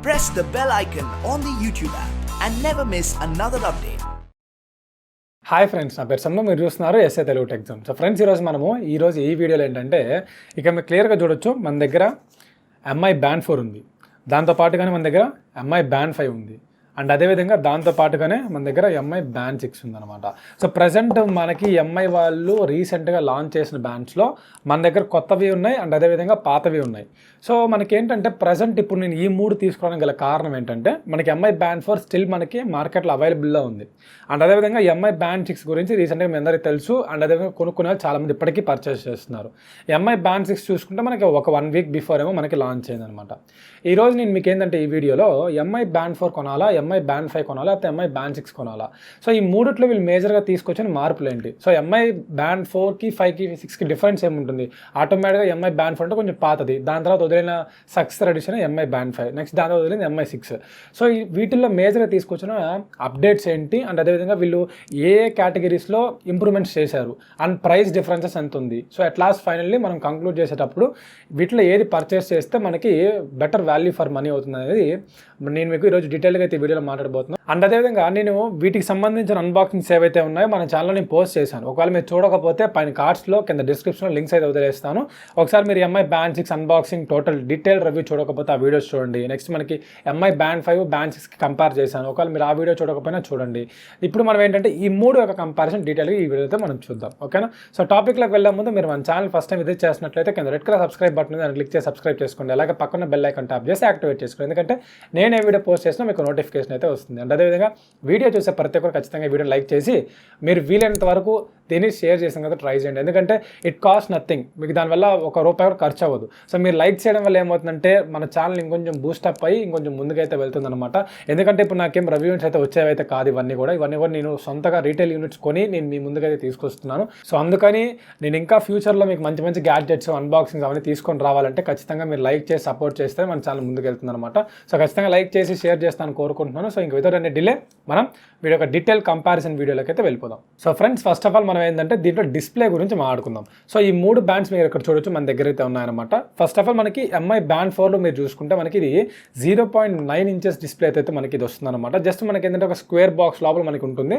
press the bell icon on the YouTube app and never miss another update. Hi friends, నా పేరు సమ్మ. మీరు చూస్తున్నారు Telugu tech zone. So friends, ఈరోజు ఈ వీడియోలో ఏంటంటే ఇక మీరు క్లియర్గా చూడొచ్చు, మన దగ్గర ఎంఐ బ్యాండ్ 4 ఉంది. దాంతోపాటుగానే మన దగ్గర ఎంఐ బ్యాండ్ 5 ఉంది. అండ్ అదేవిధంగా దాంతోపాటుగానే మన దగ్గర ఎంఐ బ్యాండ్ 6 ఉందన్నమాట. సో ప్రజెంట్ మనకి ఎంఐ వాళ్ళు రీసెంట్గా లాంచ్ చేసిన బ్యాండ్స్లో మన దగ్గర కొత్తవి ఉన్నాయి అండ్ అదేవిధంగా పాతవి ఉన్నాయి. సో మనకేంటంటే ప్రజెంట్ ఇప్పుడు నేను ఈ 3 తీసుకోవడానికి గల కారణం ఏంటంటే మనకి ఎంఐ బ్యాండ్ 4 స్టిల్ మనకి మార్కెట్లో అవైలబుల్లో ఉంది. అండ్ అదేవిధంగా ఎంఐ బ్యాండ్ 6 గురించి రీసెంట్గా మీ అందరికీ తెలుసు. అండ్ అదేవిధంగా కొనుక్కునే వాళ్ళు చాలామంది ఇప్పటికీ పర్చేస్ చేస్తున్నారు. ఎంఐ బ్యాండ్ 6 చూసుకుంటే మనకి ఒక 1 వీక్ బిఫోర్ ఏమో మనకి లాంచ్ అయిందనమాట. ఈరోజు నేను మీకు ఏంటంటే ఈ వీడియోలో ఎంఐ బ్యాండ్ 4 కొనాలా, ఎంఐ బ్యాండ్ 5 కొనాలా, లేకపోతే ఎంఐ బ్యాండ్ 6 కొనాలా, సో ఈ మూడిట్లో వీళ్ళు మేజర్గా తీసుకొచ్చిన మార్పులు ఏంటి, సో ఎంఐ బ్యాండ్ 4కి 5కి 6కి డిఫరెన్స్ ఏముంటుంది, ఆటోమేటిక్గా ఎంఐ బ్యాండ్ 4 అంటే కొంచెం పాతది, దాని తర్వాత వదిలిన success edition MI band 5, next దాని తర్వాత వదిలింది ఎంఐ 6. సో ఈ వీటిల్లో మేజర్గా తీసుకొచ్చిన అప్డేట్స్ ఏంటి అండ్ అదేవిధంగా వీళ్ళు ఏ కేటగిరీస్లో ఇంప్రూవ్మెంట్స్ చేశారు అండ్ ప్రైస్ డిఫరెన్సెస్ ఎంత ఉంది. సో అట్ లాస్ట్ ఫైనల్లీ మనం కంక్లూడ్ చేసేటప్పుడు వీటిలో ఏది పర్చేస్ చేస్తే మనకి బెటర్ వాల్యూ ఫర్ మనీ అవుతుంది అనేది నేను మీకు ఈరోజు డీటెయిల్గా అయితే వీడియోలో మాట్లాడబోతున్నాను. అండ్ అదేవిధంగా నేను వీటికి సంబంధించిన అన్బాక్సింగ్స్ ఏవైతే ఉన్నాయో మన ఛానల్లో నేను పోస్ట్ చేశాను. ఒకవేళ మీరు చూడకపోతే పైన కార్డ్స్లో కింద డిస్క్రిప్షన్లో లింక్స్ అయితే వదిలేస్తాను. ఒకసారి మీరు MI band 6 unboxing total detail review చూడకపోతే ఆ వీడియోస్ చూడండి. నెక్స్ట్ మనకి ఎంఐ బ్యాండ్ 5 బ్యాండ్ 6కి కంపేర్ చేశాను. ఒకవేళ మీరు ఆ వీడియో చూడకపోయినా చూడండి. ఇప్పుడు మనం ఏంటంటే ఈ 3 యొక్క కంపారిజన్ డీటెయిల్గా ఈ వీడియోతో మనం చూద్దాం, ఓకేనా. సో టాపిక్లోకి వెళ్ళే ముందు మీరు మన ఛానల్ ఫస్ట్ టైం విజిట్ చేసినట్లయితే కింద రెడ్ కలర్ సబ్స్క్రైబ్ బటన్ దాన్ని క్లిక్ చేసి సబ్స్క్రైబ్ చేసుకోండి. అలాగే పక్కన బెల్ ఐకాన్ ట్యాప్ చేసి యాక్టివేట్ చేసుకోండి, ఎందుకంటే నేను ఏ వీడియో పోస్ట్ చేసినా మీకు నోటిఫికేషన్ అయితే వస్తుంది. అండ్ అదేవిధంగా వీడియో చూసే ప్రతి ఒక్కరు ఖచ్చితంగా వీడియో లైక్ చేసి మీరు వీలైనంత వరకు దీన్ని షేర్ చేసిన కదా ట్రై చేయండి, ఎందుకంటే ఇట్ కాస్ట్ నథింగ్, మీకు దానివల్ల ₹1 కూడా ఖర్చు అవ్వదు. సో మీరు లైక్ చేయడం వల్ల ఏమవుతుందంటే మన ఛానల్ ఇంకొంచెం బూస్టప్ అయ్యి ఇంకొంచెం ముందుకైతే వెళ్తుంది అనమాట. ఎందుకంటే ఇప్పుడు నాకేం రివ్యూస్ అయితే వచ్చేవైతే కాదు, ఇవన్నీ కూడా నేను సొంతగా రీటైల్ యూనిట్స్ కొని నేను మీ ముందుకైతే తీసుకొస్తున్నాను. సో అందుకని నేను ఇంకా ఫ్యూచర్లో మీకు మంచి మంచి గ్యాడ్జెట్స్ అన్బాక్సింగ్స్ అవన్నీ తీసుకొని రావాలంటే ఖచ్చితంగా మీరు లైక్ చేసి సపోర్ట్ చేస్తే మన ఛానల్ ముందుకు వెళ్తుంది అనమాట. సో ఖచ్చితంగా లైక్ చేసి షేర్ చేస్తాను కోరుకుంటున్నాను. సో ఇంక వితౌట్ ఎనీ డిలే మనం వీడియో ఒక డీటెయిల్ కంపారిజన్ వీడియోలోకి అయితే వెళ్ళిపోదాం. So friends, first of all మనం ఏంటంటే దీంట్లో డిస్ప్లే గురించి మాట్లాడుకుందాం. సో ఈ 3 బ్యాండ్స్ మీరు ఇక్కడ చూడొచ్చు మన దగ్గర అయితే ఉన్నాయన్నమాట. ఫస్ట్ ఆఫ్ ఆల్ మనకి ఎంఐ బ్యాండ్ 4లో మీరు చూసుకుంటే మనకి ఇది 0.9 ఇంచెస్ డిస్ప్లే అయితే మనకి ఇది వస్తుంది అనమాట. జస్ట్ మనకి ఏంటంటే ఒక స్క్వేర్ బాక్స్ లోపల మనకి ఉంటుంది.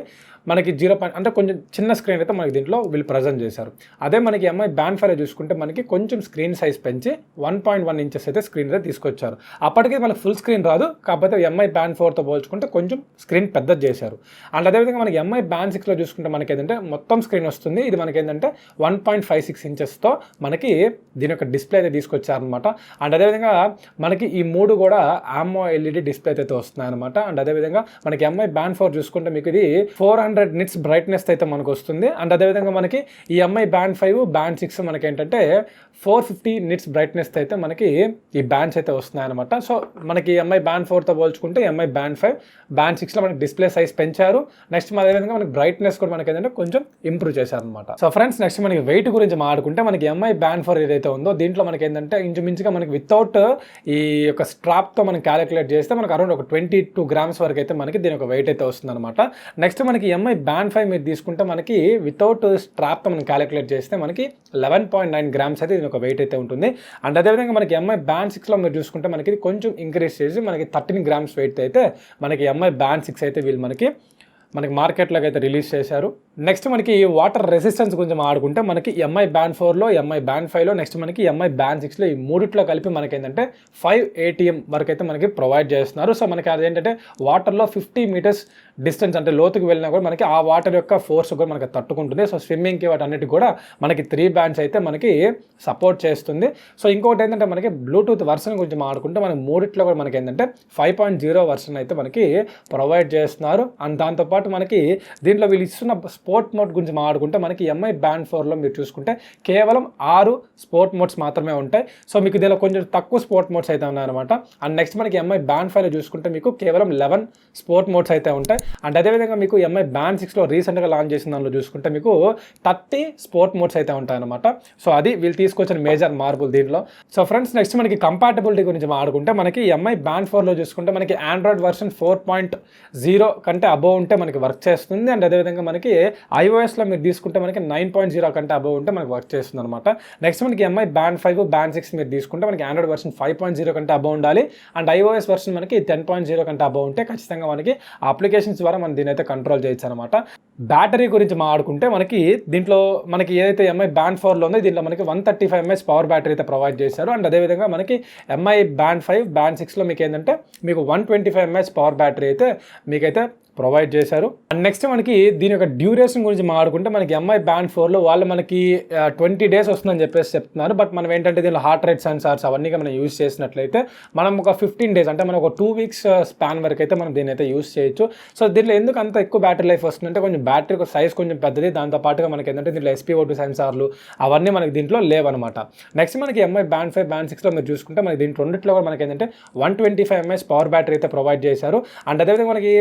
మనకి 0. అంటే కొంచెం చిన్న స్క్రీన్ అయితే మనకి దీంట్లో వీళ్ళు ప్రజెంట్ చేశారు. అదే మనకి ఎంఐ బ్యాండ్ 5 చూసుకుంటే మనకి కొంచెం స్క్రీన్ సైజ్ పెంచి 1.1 ఇంచెస్ అయితే స్క్రీన్ అయితే తీసుకొచ్చారు. అప్పటికే మనకి ఫుల్ స్క్రీన్ రాదు, కాకపోతే ఎంఐ బ్యాండ్ 4తో పోల్చుకుంటే కొంచెం స్క్రీన్ పెద్దది చేశారు. అండ్ అదేవిధంగా మనకి ఎంఐ బ్యాండ్ 6లో చూసుకుంటే మనకి ఏంటంటే మొత్తం స్క్రీన్ వస్తుంది. ఇది మనకి ఏంటంటే 1.56 ఇంచెస్తో మనకి దీని యొక్క డిస్ప్లే అయితే తీసుకొచ్చారనమాట. అండ్ అదేవిధంగా మనకి ఈ 3 కూడా ఆమో ఎల్ఈడి డిస్ప్లే అయితే వస్తున్నాయి అనమాట. అండ్ అదేవిధంగా మనకి ఎంఐ బ్యాండ్ 4 చూసుకుంటే మీకు ఇది 400 నిట్స్ బ్రైట్నెస్ అయితే మనకు వస్తుంది. అండ్ అదేవిధంగా మనకి ఈ ఎంఐ బ్యాండ్ 5 బ్యాండ్ 6 మనకి ఏంటంటే 450 నిట్స్ బ్రైట్నెస్ అయితే మనకి ఈ బ్యాండ్స్ అయితే వస్తున్నాయి అనమాట. సో మనకి ఎంఐ బ్యాండ్ 4తో పోల్చుకుంటే ఎంఐ బ్యాండ్ 5 బ్యాండ్ 6లో మనకి డిస్ప్లే సైజ్ పెంచారు. నెక్స్ట్ అదేవిధంగా మనకి బ్రైట్నెస్ కూడా మనకి ఏంటంటే కొంచెం ఇంప్రూవ్ చేశారనమాట. సో ఫ్రెండ్స్, నెక్స్ట్ మనకి వెయిట్ గురించి మాట్లాడుకుంటే మనకి ఎంఐ బ్యాండ్ 4 ఏదైతే ఉందో దీంట్లో మనకి ఏంటంటే ఇంచుమించుగా మనకి వితౌట్ ఈ యొక్క స్ట్రాప్తో మనం క్యాలిక్యులేట్ చేస్తే మనకి అరౌండ్ ఒక 22 గ్రామ్స్ వరకు అయితే మనకి దీని ఒక వెయిట్ అయితే వస్తుంది అనమాట. నెక్స్ట్ మనకి ఎంఐ బ్యాండ్ 5 మీరు తీసుకుంటే మనకి వితౌట్ స్ట్రాప్తో మనం క్యాలిక్యులేట్ చేస్తే మనకి 11.9 గ్రామ్స్ అయితే దీని ఒక వెయిట్ అయితే ఉంటుంది. అండ్ అదేవిధంగా మనకి ఎంఐ బ్యాండ్ 6లో మీరు చూసుకుంటే మనకి కొంచెం ఇంక్రీజ్ చేసి మనకి 13 గ్రామ్స్ వెయిట్ అయితే మనకి ఎంఐ బ్యాండ్ 6 అయితే వీళ్ళు మనకి మార్కెట్లోకి అయితే రిలీజ్ చేశారు. నెక్స్ట్ మనకి వాటర్ రెసిస్టెన్స్ గురించి మాట్లాడుకుంటే మనకి ఎంఐ బ్యాండ్ 4లో ఎంఐ బ్యాండ్ 5లో నెక్స్ట్ మనకి ఎంఐ బ్యాండ్ 6లో ఈ మూడిట్లో కలిపి మనకి ఏంటంటే 5 ATM వరకు అయితే మనకి ప్రొవైడ్ చేస్తున్నారు. సో మనకి అదేంటంటే వాటర్లో 50 మీటర్స్ డిస్టెన్స్ అంటే లోతుకి వెళ్ళినా కూడా మనకి ఆ వాటర్ యొక్క ఫోర్స్ కూడా మనకి తట్టుకుంటుంది. సో స్విమ్మింగ్కి వాటన్నిటికి కూడా మనకి 3 బ్యాండ్స్ అయితే మనకి సపోర్ట్ చేస్తుంది. సో ఇంకొకటి ఏంటంటే మనకి బ్లూటూత్ వర్షన్ గురించి మాట్లాడుకుంటే మనకి మూడిట్లో కూడా మనకి ఏంటంటే 5.0 వర్షన్ అయితే మనకి ప్రొవైడ్ చేస్తున్నారు. అండ్ దాంతోపాటు మనకి దీంట్లో వీళ్ళు ఇస్తున్న స్పోర్ట్ మోడ్ గురించి మాట్లాడుకుంటే మనకి ఎంఐ బ్యాండ్ 4లో మీరు చూసుకుంటే కేవలం 6 స్పోర్ట్ మోడ్స్ మాత్రమే ఉంటాయి. సో మీకు దీనిలో కొంచెం తక్కువ స్పోర్ట్ మోడ్స్ అయితే ఉన్నాయన్నమాట. అండ్ నెక్స్ట్ మనకి ఎంఐ బ్యాండ్ 5లో చూసుకుంటే మీకు కేవలం 11 స్పోర్ట్ మోడ్స్ అయితే ఉంటాయి. అండ్ అదేవిధంగా మీకు ఎంఐ బ్యాండ్ 6లో రీసెంట్గా లాంచ్ చేసిన దానిలో చూసుకుంటే మీకు 30 స్పోర్ట్ మోడ్స్ అయితే ఉంటాయన్నమాట. సో అది వీళ్ళు తీసుకొచ్చిన మేజర్ మార్పులు దీంట్లో. సో ఫ్రెండ్స్, నెక్స్ట్ మనకి కంపాటబిలిటీ గురించి మాట్లాడుకుంటే మనకి ఎంఐ బ్యాండ్ 4లో చూసుకుంటే మనకి ఆండ్రాయిడ్ వర్షన్ 4.0 కంటే అబోవ్ ఉంటే మనకి మనకి వర్క్ చేస్తుంది. అండ్ అదేవిధంగా మనకి iOSలో మీరు తీసుకుంటే మనకి 9.0 కంటే అబవ్ ఉంటే మనకి వర్క్ చేస్తుంది అనమాట. నెక్స్ట్ మనకి ఎంఐ బ్యాండ్ 5 బ్యాండ్ 6 మీరు తీసుకుంటే మనకి ఆండ్రాయిడ్ వర్షన్ 5.0 కంటే అబవ్ ఉండాలి. అండ్ iOS వర్షన్ మనకి 10.0 కంటే అబవ్ ఉంటే ఖచ్చితంగా మనకి అప్లికేషన్స్ ద్వారా మనం దీని అయితే కంట్రోల్ చేయొచ్చు అనమాట. బ్యాటరీ గురించి మాట్లాడుకుంటే మనకి దీంట్లో మనకి ఏదైతే ఎంఐ బ్యాండ్ 4లో ఉందో దీంట్లో మనకి 135 mAh పవర్ బ్యాటరీ అయితే ప్రొవైడ్ చేశారు. అండ్ అదేవిధంగా మనకి ఎంఐ బ్యాండ్ 5 బ్యాండ్ 6లో మీకు ఏంటంటే మీకు 125 mAh పవర్ బ్యాటరీ అయితే మీకైతే ప్రొవైడ్ చేశారు. అండ్ నెక్స్ట్ మనకి దీని యొక్క డ్యూరేషన్ గురించి మాట్లాడుకుంటే మనకి ఎంఐ బ్యాండ్ 4లో వాళ్ళు మనకి 20 days వస్తుందని చెప్పేసి చెప్తున్నారు. బట్ మనం ఏంటంటే దీనిలో హార్ట్ రేట్ సెన్సార్స్ అవన్నీ మనం యూస్ చేసినట్లయితే మనం ఒక 15 days అంటే మనం ఒక 2 weeks స్పాన్ వరకు అయితే మనం దీన్ని అయితే యూస్ చేయొచ్చు. సో దీనిలో ఎందుకు అంత ఎక్కువ బ్యాటరీ లైఫ్ వస్తుందంటే కొంచెం బ్యాటరీ సైజ్ కొంచెం పెద్దది, దాంతోపాటుగా మనకి ఏంటంటే దీంట్లో SpO2 సెన్సార్లు అవన్నీ మనకి దీంట్లో లేవన్నమాట. నెక్స్ట్ మనకి ఎంఐ బ్యాండ్ 5 బ్యాండ్ 6లో మీరు చూసుకుంటే మనకి దీంట్లో రెండిట్లో కూడా మనకి ఏంటంటే 125 mAh పవర్ బ్యాటరీ అయితే ప్రొవైడ్ చేశారు. అండ్ అదేవిధంగా మనకి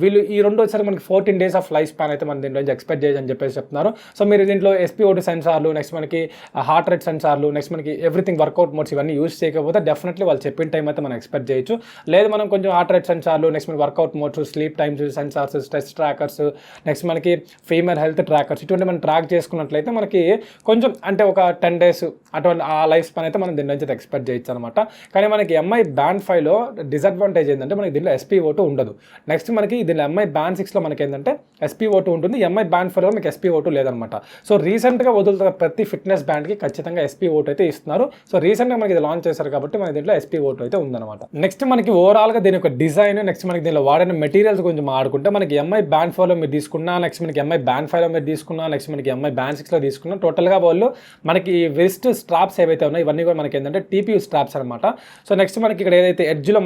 వీళ్ళు ఈ రెండు వచ్చేసరికి మనకి 14 days ఆఫ్ లైఫ్ స్పాన్ అయితే మనం దీంట్లో ఎక్స్పెక్ట్ చేయని చెప్పేసి చెప్తున్నారు. సో మీరు దీంట్లో SpO2 సెన్సార్లు, నెక్స్ట్ మనకి హార్ట్ రేట్ సెన్సార్లు, నెక్స్ట్ మనకి ఎవ్రీథింగ్ వర్కౌట్ మోడ్స్ ఇవన్నీ యూస్ చేయకపోతే డెఫినెట్లీ వాళ్ళు చెప్పిన టైం అయితే మనం ఎక్స్పెక్ట్ చేయొచ్చు. లేదు మనం కొంచెం హార్ట్ రేట్ సెన్సార్లు, నెక్స్ట్ మనకి workout modes, sleep times sensors, stress trackers, next మనకి ఫీమేల్ హెల్త్ ట్రాకర్స్ ఇటువంటి మనం ట్రాక్ చేసుకున్నట్లయితే మనకి కొంచెం అంటే ఒక 10 days అటువంటి ఆ లైఫ్ స్పాన్ అయితే మనం దీని నుంచి ఎక్స్పెక్ట్ చేయొచ్చు అనమాట. కానీ మనకి ఎంఐ బ్యాండ్ 5లో డిసడ్వాంటేజ్ ఏంటంటే మనకి దీంట్లో SpO2 ఉండదు. నెక్స్ట్ మనకి దీనిలో ఎంఐ బ్యాండ్ 6లో మనకి ఏంటంటే SpO2 ఉంటుంది. ఎంఐ బ్యాండ్ 4లో మీకు SpO2 లేదనమాట. సో రీసెంట్గా వదులుతున్న ప్రతి ఫిట్నెస్ బ్యాండ్కి ఖచ్చితంగా SpO2 అయితే ఇస్తున్నారు. సో రీసెంట్గా మనకి ఇది లాంచ్ చేశారు కాబట్టి మన దీంట్లో SpO2 అయితే ఉందన్నమాట. నెక్స్ట్ మనకి ఓవరాల్గా దీని యొక్క డిజైన్, నెక్స్ట్ మనకి దీనిలో వాడిన మెటీరియల్స్ గురించి మాట్లాడుకుంటే మనకి ఎంఐ బ్యాండ్ 4లో మీరు తీసుకున్నా, నెక్స్ట్ మనకి ఎంఐ బ్యాండ్ 5లో మీరు తీసుకున్నా, నెక్స్ట్ మనకి ఎంఐ బ్యాండ్ 6లో తీసుకున్నా, టోటల్గా వాళ్ళు మనకి వెస్ట్ స్ట్రాప్స్ ఏవైతే ఉన్నాయో ఇవన్నీ కూడా మనకి ఏంటంటే TPU స్ట్రాప్స్ అనమాట. సో నెక్స్ట్ మనకి ఇక్కడ ఏదైతే ఎడ్జ్లో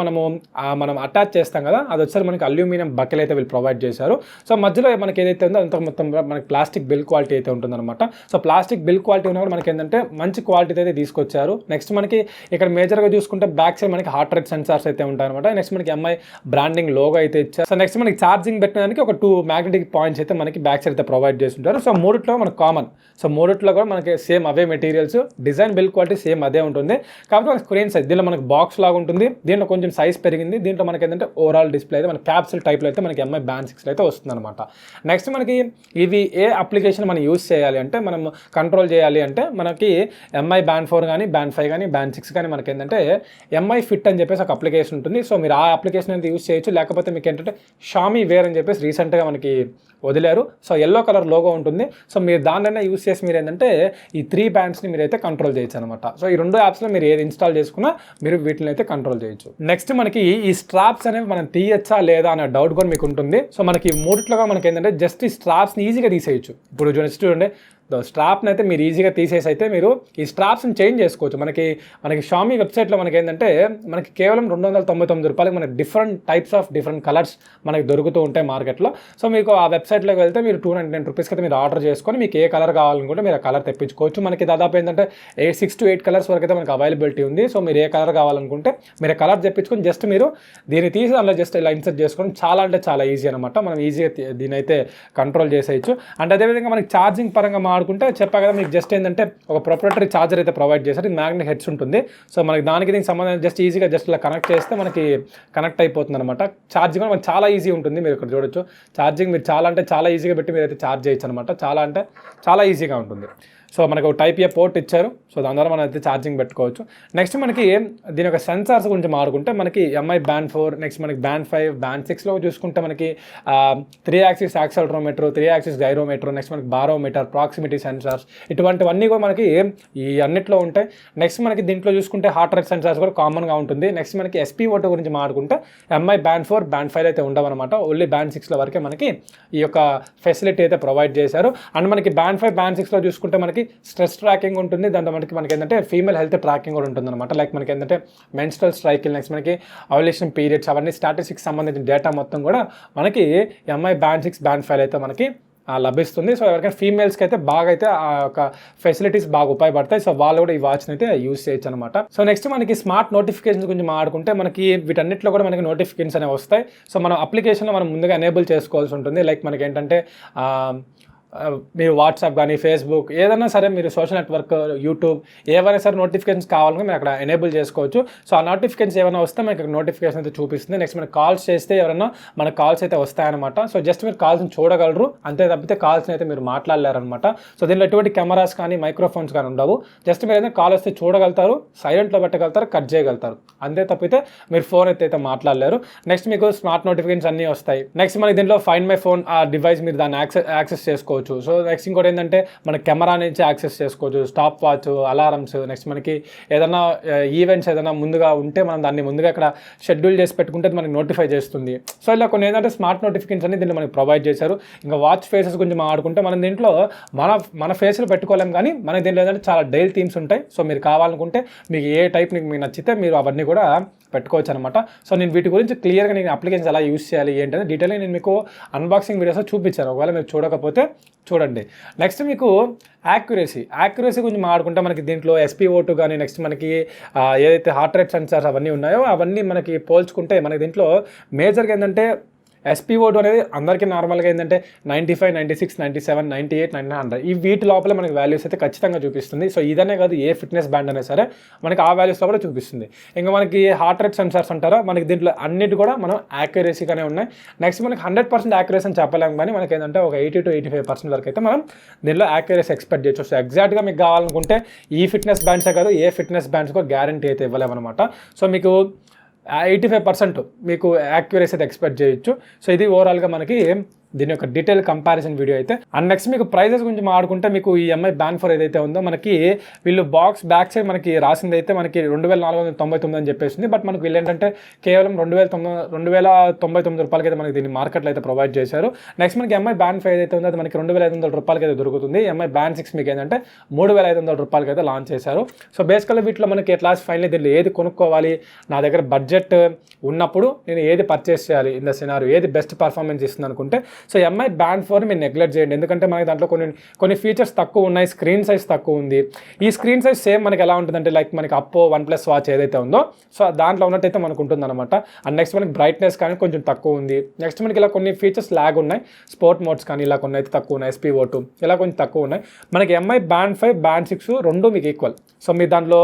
మనం అటాచ్ చేస్తాం కదా అది వచ్చేసరికి మనకి అల్యూమినియం బకెల్ అయితే వీళ్ళు ప్రొవైడ్ చేశారు. సో మధ్యలో మనకి ఏదైతే ఉందో అంత మొత్తం మనకి ప్లాస్టిక్ బిల్ క్వాలిటీ అయితే ఉంటుందన్నమాట. సో ప్లాస్టిక్ బిల్ క్వాలిటీ ఉన్నా కూడా మనకి ఏంటంటే మంచి క్వాలిటీ అయితే తీసుకొచ్చారు. నెక్స్ట్ మనకి ఇక్కడ మేజర్గా చూసుకుంటే బ్యాక్ సైడ్ మనకి హార్ట్ రేట్ సెన్సార్స్ అయితే ఉంటాయన్నమాట. నెక్స్ట్ మనకి ఎంఐ బ్రాండింగ్ లోగో అయితే ఇచ్చారు. సో నెక్స్ట్ మనకి ఛార్జింగ్ పెట్టడానికి ఒక 2 మ్యాగ్నెటిక్ పాయింట్స్ అయితే మనకి బ్యాక్ సైడ్ అయితే ప్రొవైడ్ చేస్తుంటారు. సో మూడిట్లో మనకి కామన్. సో మూడిట్లో కూడా మనకి సేమ్ అవే materials, design build quality same అదే ఉంటుంది. కాబట్టి మనకి స్క్రీన్ సైజ్ దీనిలో మనకి బాక్స్ లాగా ఉంటుంది. దీంట్లో కొంచెం సైజ్ పెరిగింది. దీంట్లో మనకి ఏంటంటే ఓవరాల్ డిస్ప్లే అయితే మన క్యాప్సూల్ టైప్లో అయితే మనకి ఎంఐ బ్యాండ్ 6లో అయితే వస్తుంది అనమాట. నెక్స్ట్ మనకి ఇవి ఏ అప్లికేషన్ మనం యూస్ చేయాలి అంటే మనం కంట్రోల్ చేయాలి అంటే మనకి ఎంఐ బ్యాండ్ 4 కానీ బ్యాండ్ 5 కానీ బ్యాండ్ 6 కానీ మనకి ఏంటంటే ఎంఐ ఫిట్ అని చెప్పేసి ఒక అప్లికేషన్ ఉంటుంది. సో మీరు ఆ అప్లికేషన్ అయితే యూస్ చేయొచ్చు. లేకపోతే మీకు ఏంటంటే షామీ వేర్ అని చెప్పేసి రీసెంట్గా మనకి వదిలేరు. సో ఎల్లో కలర్ లోగో ఉంటుంది. సో మీరు దాన్నైనా యూస్ చేసి మీరు ఏంటంటే ఈ 3 బ్యాండ్స్ని మీరు అయితే కంట్రోల్ చేయొచ్చు అనమాట. సో ఈ 2 యాప్స్లో మీరు ఏది ఇన్స్టాల్ చేసుకున్నా మీరు వీటిని అయితే కంట్రోల్ చేయొచ్చు. నెక్స్ట్ మనకి ఈ స్ట్రాప్స్ అనేవి మనం తీయచ్చా లేదా అనే డౌట్ కూడా మీకు ఉంటుంది. సో మనకి మూడిట్లో మనకి ఏంటంటే జస్ట్ ఈ స్ట్రాప్స్ని ఈజీగా తీసేయచ్చు. ఇప్పుడు చూడండి స్ట్రాప్ని అయితే మీరు ఈజీగా తీసేసి అయితే మీరు ఈ స్ట్రాప్స్ని చేంజ్ చేసుకోవచ్చు. మనకి షామీ వెబ్సైట్లో మనకి ఏంటంటే మనకి కేవలం 299 రూపాయలకి మనకి డిఫరెంట్ కలర్స్ మనకి దొరుకుతూ ఉంటాయి మార్కెట్లో. సో మీకు ఆ వెబ్సైట్లోకి వెళ్తే మీరు 299 రూపీస్కి అయితే మీరు ఆర్డర్ చేసుకొని మీకు ఏ కలర్ కావాలనుకుంటే మీరు ఆ కలర్ తెప్పించుకోవచ్చు. మనకి దాదాపు ఏంటంటే 6 to 8 కలర్స్ వరకు అయితే మనకి అవైలబిలిటీ ఉంది. సో మీరు ఏ కలర్ కావాలనుకుంటే మీరు కలర్ తెప్పించుకొని జస్ట్ మీరు దీన్ని తీసి అందులో జస్ట్ ఇలా ఇన్సర్ట్ చేసుకొని చాలా అంటే చాలా ఈజీ అనమాట. మనం ఈజీగా దీని అయితే కంట్రోల్ చేసేయచ్చు. అండ్ అదేవిధంగా మనకి ఛార్జింగ్ పరంగా అనుకుంటే చెప్పా కదా మీకు జస్ట్ ఏంటంటే ఒక ప్రొప్రైటరీ ఛార్జర్ అయితే ప్రొవైడ్ చేశారు. ఇది మ్యాగ్నెట్ హెడ్స్ ఉంటుంది. సో మనకి దీనికి సంబంధించి జస్ట్ ఈజీగా జస్ట్ ఇలా కనెక్ట్ చేస్తే మనకి కనెక్ట్ అయిపోతుంది అనమాట. ఛార్జింగ్ కూడా మనకి చాలా ఈజీ ఉంటుంది. మీరు ఇక్కడ చూడొచ్చు ఛార్జింగ్ మీరు చాలా అంటే చాలా ఈజీగా పెట్టి మీరు అయితే ఛార్జ్ చేయొచ్చు అనమాట. చాలా అంటే చాలా ఈజీగా ఉంటుంది. సో మనకు టైప్ ఏ పోర్ట్ ఇచ్చారు. సో దాని ద్వారా మనం అయితే ఛార్జింగ్ పెట్టుకోవచ్చు. నెక్స్ట్ మనకి దీని యొక్క సెన్సార్స్ గురించి మాట్లాడుకుంటే మనకి ఎంఐ బ్యాండ్ 4, నెక్స్ట్ మనకి బ్యాండ్ 5, బ్యాండ్ 6లో చూసుకుంటే మనకి 3 axis accelerometer, 3 axis gyrometer, next మనకి బారోమీటర్, ప్రాక్సిమిటీ సెన్సార్స్ ఇటువంటివన్నీ కూడా మనకి ఈ అన్నిట్లో ఉంటాయి. నెక్స్ట్ మనకి దీంట్లో చూసుకుంటే హార్ట్ రేట్ సెన్సార్స్ కూడా కామన్గా ఉంటుంది. నెక్స్ట్ మనకి SpO2 గురించి మాట్లాడుకుంటే ఎంఐ బ్యాండ్ 4, బ్యాండ్ 5 అయితే ఉండవన్నమాట. ఓన్లీ బ్యాండ్ 6లో వరకే మనకి ఈ యొక్క ఫెసిలిటీ అయితే ప్రొవైడ్ చేశారు. అండ్ మనకి బ్యాండ్ 5, బ్యాండ్ 6లో చూసుకుంటే మనకి స్ట్రెస్ ట్రాకింగ్ ఉంటుంది. దాంట్లో మనకి ఏంటంటే ఫీమేల్ హెల్త్ ట్రాకింగ్ కూడా ఉంటుంది అనమాట. లైక్ మనకి ఏంటంటే మెన్స్ట్రల్ సైకిల్, నెక్స్ట్ మనకి ఓవ్యులేషన్ పీరియడ్స్ అవన్నీ స్టాటిస్టిక్స్ సంబంధించిన డేటా మొత్తం కూడా మనకి ఎంఐ బ్యాండ్ 6, బ్యాండ్ 5 అయితే మనకి లభిస్తుంది. సో ఎవరికైనా ఫీమేల్స్కి అయితే బాగా అయితే ఆ యొక్క ఫెసిలిటీస్ బాగా ఉపయోగపడతాయి. సో వాళ్ళు కూడా ఈ వాచ్ని అయితే యూజ్ చేయొచ్చు అనమాట. సో నెక్స్ట్ మనకి స్మార్ట్ నోటిఫికేషన్స్ గురించి మాట్లాడుకుంటే మనకి వీటన్నిటిలో కూడా మనకి నోటిఫికేషన్స్ అనేవి వస్తాయి. సో మనం అప్లికేషన్లో మనం ముందుగా ఎనేబుల్ చేసుకోవాల్సి ఉంటుంది. లైక్ మనకి ఏంటంటే మీరు వాట్సాప్ కానీ ఫేస్బుక్ ఏదైనా సరే మీరు సోషల్ నెట్వర్క్ యూట్యూబ్ ఏవైనా సరే నోటిఫికేషన్స్ కావాలని మీరు అక్కడ ఎనేబుల్ చేసుకోవచ్చు. సో ఆ నోటిఫికేషన్స్ ఏమైనా వస్తే మనకి నోటిఫికేషన్ అయితే చూపిస్తుంది. నెక్స్ట్ మనకి కాల్స్ చేస్తే ఎవరైనా మనకు కాల్స్ అయితే వస్తాయన్నమాట. సో జస్ట్ మీరు కాల్స్ని చూడగలరు, అంతే తప్పితే కాల్స్ని అయితే మీరు మాట్లాడలేరనమాట. సో దీనిలో ఎటువంటి కెమెరాస్ కానీ మైక్రోఫోన్స్ కానీ ఉండవు. జస్ట్ మీరు ఏదైనా కాల్ వస్తే చూడగలుగుతారు, సైలెంట్లో పెట్టగలుగుతారు, కట్ చేయగలుగుతారు, అంతే తప్పితే మీరు ఫోన్ అయితే మాట్లాడలేరు. నెక్స్ట్ మీకు స్మార్ట్ నోటిఫికేషన్స్ అన్నీ వస్తాయి. నెక్స్ట్ మనకి దీంట్లో ఫైండ్ మై ఫోన్ ఆ డివైస్ మీరు దాన్ని యాక్సెస్ చేసుకోవచ్చు. సో నెక్స్ట్ ఇంకోటి ఏంటంటే మన కెమెరా నుంచి యాక్సెస్ చేసుకోవచ్చు, స్టాప్ వాచ్, అలారమ్స్, నెక్స్ట్ మనకి ఏదైనా ఈవెంట్స్ ఏదైనా ముందుగా ఉంటే మనం దాన్ని ముందుగా ఇక్కడ షెడ్యూల్ చేసి పెట్టుకుంటే మనకి నోటిఫై చేస్తుంది. సో ఇలా కొన్ని ఏంటంటే స్మార్ట్ నోటిఫికేషన్స్ అన్ని దీన్ని మనకి ప్రొవైడ్ చేశారు. ఇంకా వాచ్ ఫేసెస్ గురించి మాట్లాడుకుంటే మనం దీంట్లో మన ఫేస్లు పెట్టుకోలేం, కానీ మనకి దీంట్లో ఏంటంటే చాలా డైల్ థీమ్స్ ఉంటాయి. సో మీరు కావాలనుకుంటే మీకు ఏ టైప్ మీకు నచ్చితే మీరు అవన్నీ కూడా పెట్టుకోవచ్చు అనమాట. సో నేను వీటి గురించి క్లియర్గా నేను అప్లికేషన్స్ ఎలా యూస్ చేయాలి ఏంటంటే డీటెయిల్గా నేను మీకు అన్బాక్సింగ్ వీడియోస్ చూపించాను. ఒకవేళ మీరు చూడకపోతే చూడండి. నెక్స్ట్ మీకు యాక్యురసీ గురించి మాట్లాడుకుంటే మనకి దీంట్లో SpO2 కానీ నెక్స్ట్ మనకి ఏదైతే హార్ట్ రేట్ సెన్సార్స్ అవన్నీ ఉన్నాయో అవన్నీ మనకి పోల్చుకుంటే మనకి దీంట్లో మేజర్గా ఏంటంటే SpO2 అనేది అందరికీ నార్మల్గా ఏంటంటే 95, 96, 97, 98, 99, 100 ఈ వీటి లోపల మనకి వాల్యూస్ అయితే ఖచ్చితంగా చూపిస్తుంది. సో ఇదనే కాదు, ఏ ఫిట్నెస్ బ్యాండ్ అయినా సరే మనకి ఆ వాల్యూస్ లోపల చూపిస్తుంది. ఇంకా మనకి హార్ట్ రేట్ సెన్సార్స్ అంటారా, మనకి దీంట్లో అన్నిటి కూడా మనం యాక్యురసీగానే ఉన్నాయి. నెక్స్ట్ మనకి 100% యాక్యురసీ అని చెప్పలేము, కానీ మనకి ఏంటంటే ఒక 80 to 85% వరకు అయితే మనం దీనిలో యాక్యురసీ ఎక్స్పెక్ట్ చేయొచ్చు. సో ఎగ్జాక్ట్గా మీకు కావాలనుకుంటే ఈ ఫిట్నెస్ బ్యాండ్సే కాదు, ఏ ఫిట్నెస్ బ్యాండ్స్కో గ్యారంటీ అయితే ఇవ్వలేమన్నమాట. సో మీకు 85% మీకు యాక్యురసీ అయితే ఎక్స్పెక్ట్ చేయొచ్చు. సో ఇది ఓవరాల్గా మనకి దీని యొక్క డీటెయిల్ కంపారిజన్ వీడియో అయితే. అండ్ నెక్స్ట్ మీకు ప్రైజెస్ గురించి మాట్లాడుకుంటే మీకు ఈ MI Band 4 ఏదైతే ఉందో మనకి వీళ్ళు బాక్స్ బ్యాక్ సైడ్ మనకి రాసింది అయితే మనకి 2499 అని చెప్పేసింది. బట్ మనకి వీళ్ళు ఏంటంటే కేవలం 2099 రూపాయలకి అయితే మనకి దీన్ని మార్కెట్లో అయితే ప్రొవైడ్ చేశారు. నెక్స్ట్ మనకి MI Band 5 ఏదైతే ఉందో అది మనకి 2500 రూపాయలకి అయితే దొరుకుతుంది. MI Band 6 మీకు ఏంటంటే 3500 రూపాయలకి అయితే లాంచ్ చేశారు. సో బేసికల్గా వీటిలో మనకి ఎట్లా ఫైనల్లీ దీనిలో ఏది కొనుక్కోవాలి, నా దగ్గర బడ్జెట్ ఉన్నప్పుడు నేను ఏది పర్చేస్ చేయాలి, ఇన్ ద సినారియో ఏది బెస్ట్ పర్ఫార్మెన్స్ ఇస్తుంది అనుకుంటే సో MI Band 4 మీరు నెగ్లెక్ట్ చేయండి. ఎందుకంటే మనకి దాంట్లో కొన్ని ఫీచర్స్ తక్కువ ఉన్నాయి, స్క్రీన్ సైజ్ తక్కువ ఉంది. ఈ స్క్రీన్ సైజ్ సేమ్ మనకి ఎలా ఉంటుందంటే లైక్ మనకి అప్పో OnePlus వాచ్ ఏదైతే ఉందో సో దాంట్లో ఉన్నట్టయితే మనకు ఉంటుంది అనమాట. అండ్ నెక్స్ట్ మనకి బ్రైట్నెస్ కానీ కొంచెం తక్కువ ఉంది. నెక్స్ట్ మనకి ఇలా కొన్ని ఫీచర్స్ ల్యాగ్ ఉన్నాయి, స్పోర్ట్ మోడ్స్ కానీ ఇలా కొన్ని అయితే తక్కువ ఉన్నాయి, SpO2 ఇలా కొంచెం తక్కువ ఉన్నాయి. మనకి MI Band 5, Band 6 రెండు మీకు ఈక్వల్. సో మీరు దాంట్లో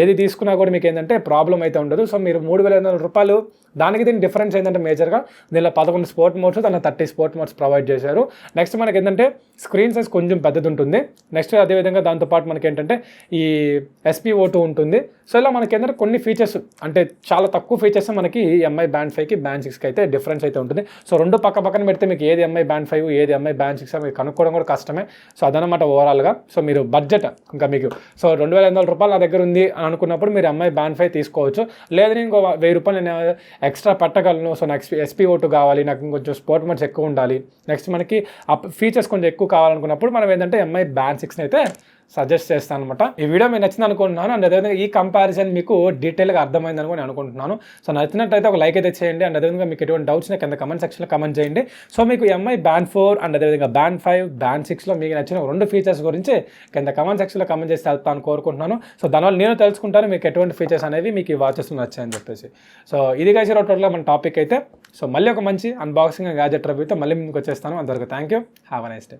ఏది తీసుకున్నా కూడా మీకు ఏంటంటే ప్రాబ్లం అయితే ఉండదు. సో మీరు 3500 రూపాయలు దానికి దీని డిఫరెన్స్ ఏంటంటే మేజర్గా దీనిలో 11 స్పోర్ట్ మోడ్స్, దానిలో 30 స్పోర్ట్ మోడ్స్ ప్రొవైడ్ చేశారు. నెక్స్ట్ మనకి ఏంటంటే స్క్రీన్ సైజ్ కొంచెం పెద్దది ఉంటుంది. నెక్స్ట్ అదేవిధంగా దాంతోపాటు మనకి ఏంటంటే ఈ SpO2 ఉంటుంది. సో ఇలా మనకి ఏంటంటే కొన్ని ఫీచర్స్ అంటే చాలా తక్కువ ఫీచర్స్ మనకి MI Band 5కి Band 6కి అయితే డిఫరెన్స్ అయితే ఉంటుంది. సో రెండు పక్కన పెడితే మీకు ఏది MI Band 5 ఏది MI Band 6 మీకు కనుక్కోవడం కూడా కష్టమే. సో అదనమాట ఓవరాల్గా. సో మీరు బడ్జెట్ ఇంకా మీకు సో 2500 రూపాయలు నా దగ్గర ఉంది అని అనుకున్నప్పుడు మీరు MI Band 5 తీసుకోవచ్చు. లేదా నేను ఇంకో 1000 రూపాయలు నేను ఎక్స్ట్రా పెట్టగలను. సో నాకు SpO2 కావాలి, నాకు ఇంకొంచెం స్పోర్ట్ మోడ్స్ ఎక్కువ ఉండాలి, నెక్స్ట్ మనకి ఫీచర్స్ కొంచెం ఎక్కువ కావాలనుకున్నప్పుడు మనం ఏంటంటే MI Band 6 అయితే సజెస్ట్ చేస్తాను అనమాట. ఈ వీడియో మీకు నచ్చింది అనుకుంటున్నాను. అండ్ అదేవిధంగా ఈ కంపారిజన్ మీకు డీటెయిల్గా అర్థమైంది అనుకుని అనుకుంటున్నాను. సో నచ్చినట్టయితే ఒక లైక్ అయితే చేయండి. అండ్ అదేవిధంగా మీకు ఎటువంటి డౌట్స్ కింద కమెంట్ సెక్షన్లో కమెంట్ చేయండి. సో మీకు MI Band 4 అండ్ అదేవిధంగా Band 5, Band 6లో మీకు నచ్చిన రెండు ఫీచర్స్ గురించి కింద కమెంట్ సెక్షన్లో కమెంట్ చేసి వెళ్తాను కోరుకుంటున్నాను. సో దానివల్ల నేను తెలుసుకుంటాను మీకు ఎటువంటి ఫీచర్స్ అనేవి మీకు ఈ వాచెస్ నచ్చాయని చెప్పేసి. సో ఇది గైస్ టోటల్గా మన టాపిక్ అయితే. సో మళ్ళీ ఒక మంచి అన్బాక్సింగ్ గ్యాజెట్ రివ్యూతో మళ్ళీ మీకు వచ్చేస్తాను. అంతవరకు thank you, have a nice day.